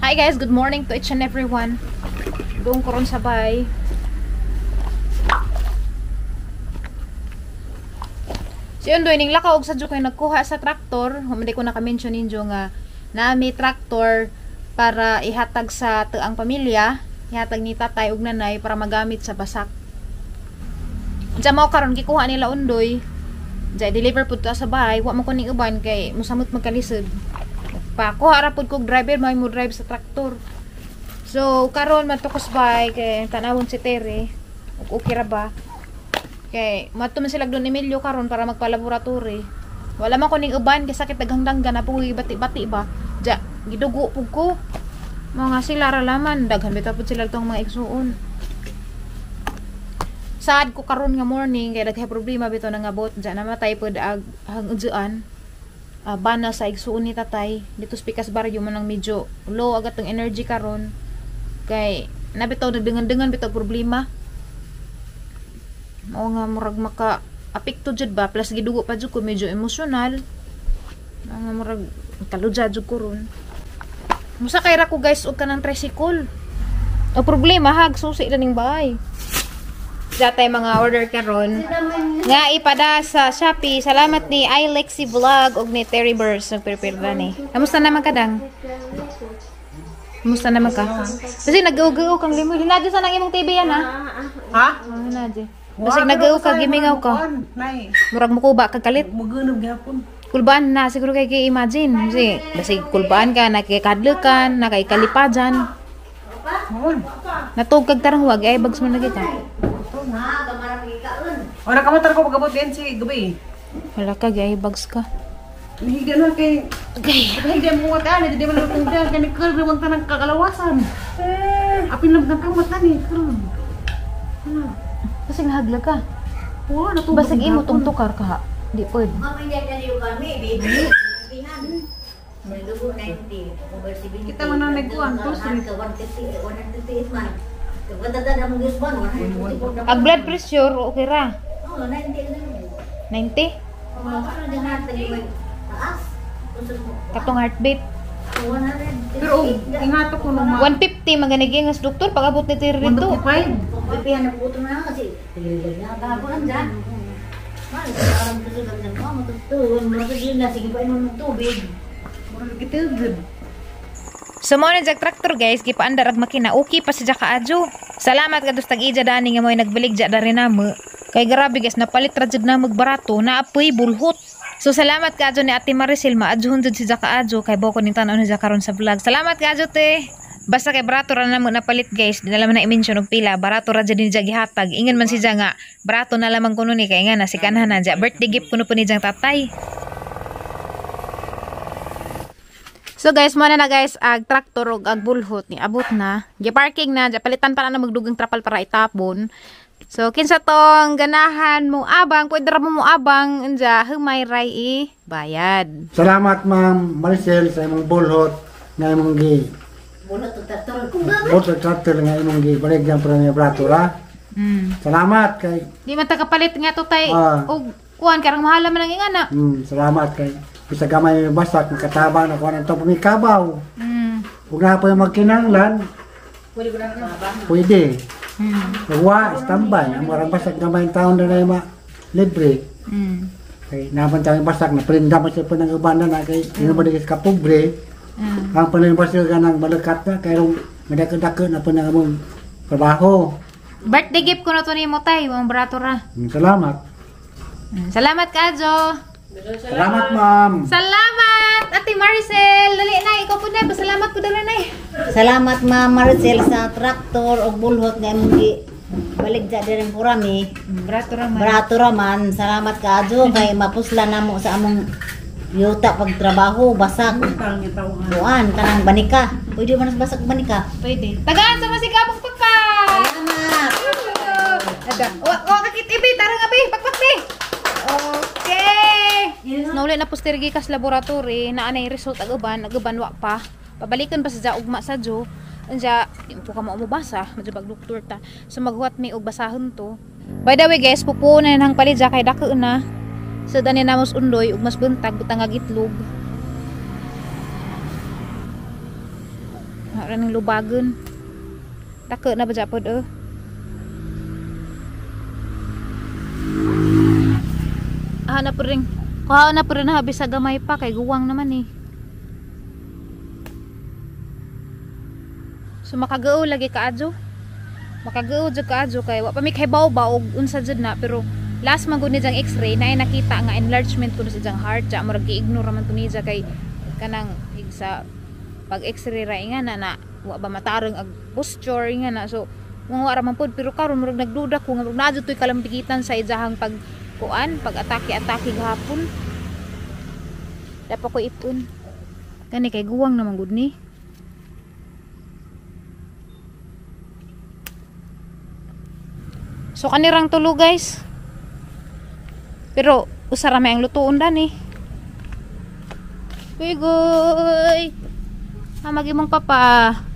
Hi guys, good morning to each and everyone. Doon ko ron sabay. So yun doon, lakaw og sadyo kayo nagkuha sa traktor. Hindi ko naka-mention ninyo nga na may traktor para ihatag sa ang pamilya. Ihatag ni tatay ug nanay para magamit sa basak. Diyan mo karon gikuha nila undoy. Diyan deliver pud to sa bahay. Wa mo kuning uban kay musamot magkalisod. Pa kuha ra pud kog driver may mo drive sa traktor. So karon matukos bay kay tanawon si Tere. Ug okay ra ba? Kay mato man sila doon Emilio karon para magpa-laboratory. Wala man kuning uban kay sakit daghang-danggan na pugi bati-bati ba. Ja gidugo pug ko. Mga sila ra laman daghan bitaw pud sila tong mga igsuon. Sad ko karon nga morning kay daghay problema bitaw nang abot ja namatay pud ang udzuan. Bana sa igsuon ni tatay dito sa Pikas Barrio man ang medyo low agad tong energy karon kay nabitaw nagdengan-dengan bitaw problema mao nga murag maka apekto jud ba plus gidugo pa jud ko medyo emosyonal nga murag kaludja jud ko ron musa kay ra ko guys og kanang tricycle o problema hag susi na ning bahay Datay mga order karon nga ipada sa Shopee. Salamat ni iLexi Vlog og ni Terry Burrs nagprepare ni. Kamusta naman kadang? Kamusta naman ka? Kasi nag-ugaw kang limoy. Hinadyo sa nang imong TV yan ha? Ha? Hinadyo. Kasi nag-ugaw ka, gimingaw ka. Murag mo kuba kag kalit. Magunog gapon. Kulbaan na siguro kay imagine. Kasi basig kulbaan ka, nakikadlukan, nakaikalipajan. Natog kag tarang huwag ay bags mo lagi ka. Ora ka matar ko pagabot din si gabi. Wala ka gay bags ka. Higa na kay higa mo ka na di man ko diyan kani kul remang tanang kakalawasan. Apin lang kang mata ni kul. Kasi nahagla ka. Oo, natubag. Basig imo tong tukar ka. Di pwede. Kita mana nagkuan to street. Ag blood pressure okay ra. 90? Katong heartbeat. Pero ingato ko nung 150 maganiging as doktor pag-abot ni Tiri rito. 155. Pipihan na puto na kasi tigil-tigil na kahapon dyan. Mahal, parang kasunod dyan mo, matutulog, matutulog na, sige pa inom ng tubig. Murag kitugod. So mo na jag traktor guys, gipaandar ag makina, okay pa si Jaka Adjo. Salamat kadtos tag ija dani nga moy nagbilig ja dari namo. Kay grabe guys, napalit ra jud na magbarato, naapoy bulhot. So salamat kadto ni Ate Maricel, maadjuhon jud si Jaka Adjo kay bako ning tan-aw ni karon sa vlog. Salamat kadto te. Basta kay barato ra namo napalit guys, dinala man na i-mention og pila, barato ra jud ni gihatag. Ingon man si nga, barato na lamang kuno ni kay nga na si kanhanan ja birthday gift kuno po ni jang tatay. So guys, mo na guys, ag traktor og ag bulhot ni abot na. Gi-parking na, palitan pa na magdugang trapal para itapon. So kinsa tong ganahan mo abang, pwede ra mo abang unja humay ray i bayad. Salamat Ma'am Maricel sa imong bulhot nga imong gi. Bunot to tatol. Bulhot traktor nga imong gi balik jang para nga brato ra. Salamat kay. Di man ta kapalit nga to tay og kuan karang mahala man ang ingana. Salamat kay. Bisa gamay yung basak, katabang na kung anong itong pumikabaw. Huwag na po yung magkinanglan. Pwede ko na abang. Pwede. Huwag, standby. Ang marang basak gamay yung taon na na yung libre. Kaya naman tayo yung basak, naprinda mo siya po ng ubanan na kay inumaligis ka pobre. Ang panalimbas ka ng malakat na, kaya madaka-daka na po ng among trabaho. Birthday gift ko na to ni mo tay, ang barato ra. Salamat. Salamat ka Jo. Salamat Ma'am. Salamat Ate Maricel. Dali na ikaw pud na, salamat pud dali na. Salamat Ma'am Maricel sa traktor o bulhot nga imong gi baligja direng purami. Barato raman. Salamat ka adyo kay mapusla namo sa among yuta pagtrabaho basak. Buan kanang banika. Pwede man basak banika. Pwede. Tagaan sa masikabong pagpa. Salamat. Ada. Wa kakit ibi tarang abi pagpak ni. Okay. Nauli na postergi kas laboratory na anay result aguban wa pa. Pabalikan pa sa ugma sa Jo. Anja, di mo ka maumubasa, medyo bag doktor ta. So maghuwat mi og basahon to. By the way guys, pupunan nang palidya kay dako na. So dani namos undoy ug mas buntag butang ag itlog. Wala ning lubagon. Dako na ba japod na po rin. Kuha na po rin na habis sa gamay pa kay guwang naman eh. So makagao lagi kaadyo. Makagao jud kaadyo kay wa pa mi kay baw-baw unsa jud na pero last man gud ni jang x-ray na nakita nga enlargement kuno sa jang heart ja murag gi-ignore man to niya kay kanang sa pag x-ray ra nga na wa ba matarong ag posture nga na so mga ra man pod pero karon murag nagduda ko nga murag nadto toy kalambigitan sa ijahang pag atake gahapon. Dapat ko ipon. Kani kay guwang naman gud ni. So kanirang tulo guys. Pero usara may ang lutuon dani. Goy. Hamagi mong papa.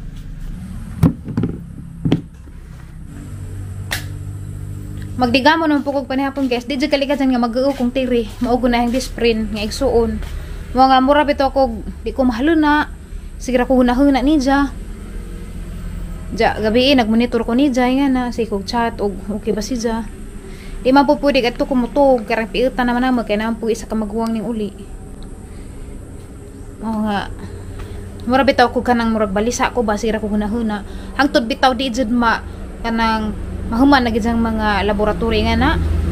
Magdigamo naman po kong panihapon guys. Di dyan kalikasan nga mag-uo kong tiri. Maugo na yung disprin nga igsuon. Mga mura bito ako. Di ko mahalo na. Sigira ko hunahuna ni dya. Dya gabi nagmonitor ko ni dya. Nga na. Sige kong chat. O okay ba si dya. Di man po pwede. Ito kumutog. Karang piutan naman naman. Kaya naman po isa ka magawang ng uli. Mga mura bitaw ko kanang murag balisa ko ba. Sigira ko hunahuna. Hangtod bitaw di dyan kanang mahuman na gid mga laboratory nga na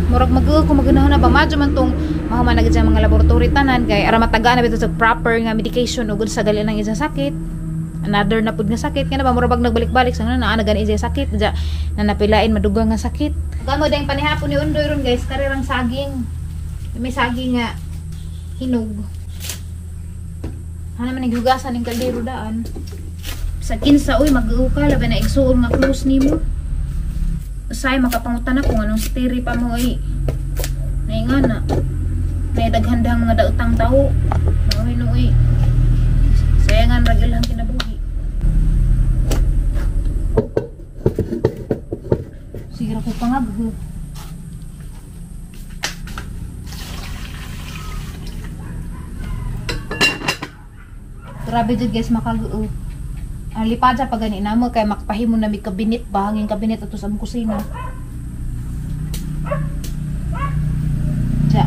murag mag-uo ko magunahon na ba madyo man tong mahuman na gid mga laboratory tanan kay ara matagaan na bitaw sa proper nga medication ug sa gali lang isang sakit another na pud nga sakit kana ba murag nagbalik-balik sa na gani isang sakit ja na napilain madugang nga sakit gamo dayang panihapon ni Undoy ron guys karirang saging may saging nga hinog ana man nighugasan ning kaldero daan sa kinsa uy mag-uo ka labi na igsuon nga close nimo say makapangutan na kung anong stiri pa mo ay nga na may daghandang mga dautang tao mahuwi no ay sayangan ragil ang kinabuhi sige ako pangabgo grabe dyan guys makaguo ang lipad sa pagani na mo kay makapahimo na may kabinet ba hanging kabinet ato sa among kusina. Diya.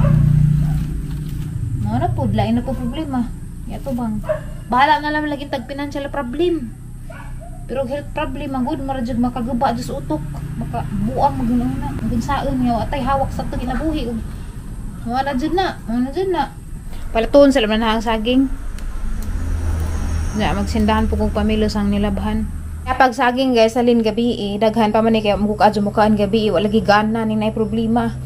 Mara po, lain na po problema. Yato bang. Bahala na lang lagi tag financial problem. Pero health problem ang good marajud makaguba sa utok. Makabuang maguna. Ang saon nga atay hawak sa to kinabuhi. Wala jud na. Palatuon sa laman na ang saging. Ya, magsindahan po kong pamilya sang nilabhan. Kapag saging guys, salin gabi daghan pa man kay mukha adyo mukaan gabi wala gi gana ning nay problema.